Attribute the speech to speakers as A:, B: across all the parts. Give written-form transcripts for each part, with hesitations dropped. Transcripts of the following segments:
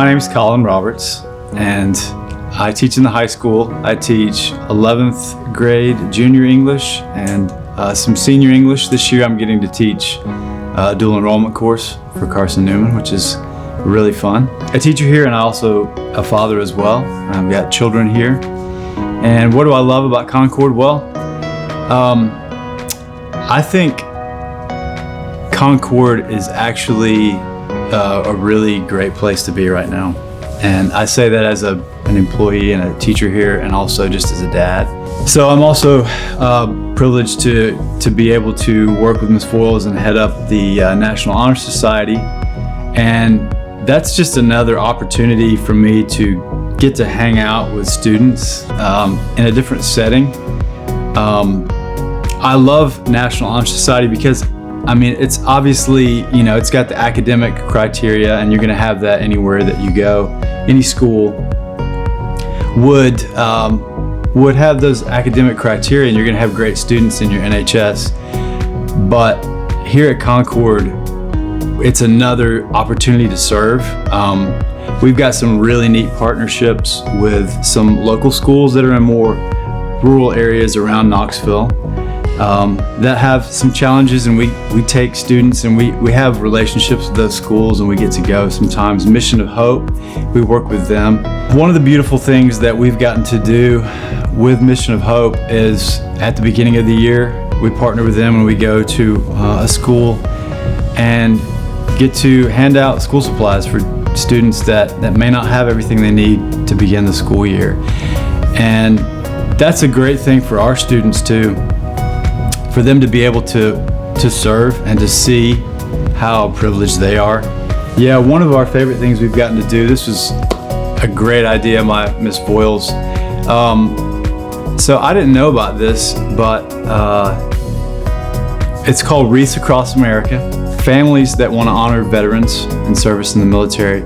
A: My name is Colin Roberts, and I teach in the high school. I teach 11th grade junior English and some senior English. This year I'm getting to teach a dual enrollment course for Carson Newman, which is really fun. A teacher here, and also a father as well. I've got children here. And what do I love about Concord? Well, I think Concord is actually a really great place to be right now. And I say that as an employee and a teacher here, and also just as a dad. So I'm also privileged to be able to work with Ms. Foyles and head up the National Honor Society. And that's just another opportunity for me to get to hang out with students in a different setting. I love National Honor Society because, I mean, it's obviously, it's got the academic criteria, and you're going to have that anywhere that you go. Any school would have those academic criteria, and you're going to have great students in your NHS. But here at Concord, it's another opportunity to serve. We've got some really neat partnerships with some local schools that are in more rural areas around Knoxville that have some challenges, and we take students and we have relationships with those schools, and we get to go sometimes. Mission of Hope, we work with them. One of the beautiful things that we've gotten to do with Mission of Hope is at the beginning of the year, we partner with them and we go to a school and get to hand out school supplies for students that may not have everything they need to begin the school year. And that's a great thing for our students too, for them to be able to serve and to see how privileged they are. Yeah, one of our favorite things we've gotten to do, this was a great idea by Ms. Foyles. So I didn't know about this, but it's called Wreaths Across America. Families that want to honor veterans and service in the military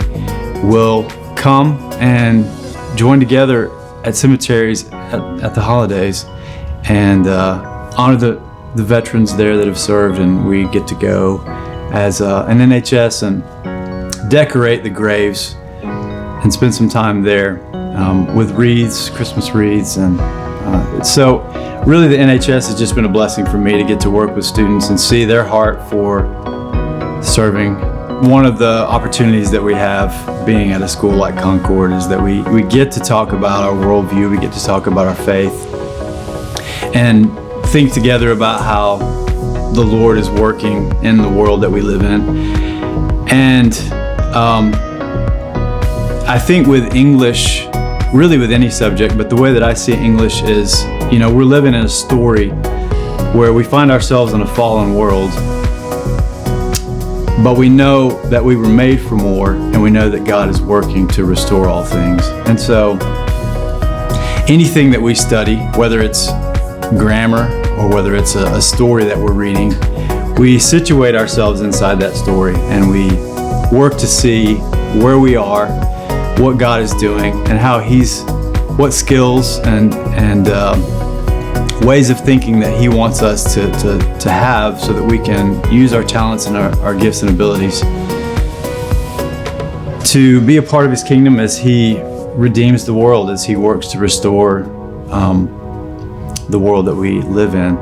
A: will come and join together at cemeteries at the holidays and honor the veterans there that have served, and we get to go as an NHS and decorate the graves and spend some time there with wreaths, Christmas wreaths, and so really the NHS has just been a blessing for me to get to work with students and see their heart for serving. One of the opportunities that we have being at a school like Concord is that we get to talk about our worldview, we get to talk about our faith, and think together about how the Lord is working in the world that we live in. And I think with English, really with any subject, but the way that I see English is, we're living in a story where we find ourselves in a fallen world, but we know that we were made for more, and we know that God is working to restore all things. And so anything that we study, whether it's grammar or whether it's a story that we're reading, we situate ourselves inside that story, and we work to see where we are, what God is doing, and how what skills and ways of thinking that He wants us to have, so that we can use our talents and our gifts and abilities to be a part of His kingdom as He redeems the world, as He works to restore the world that we live in.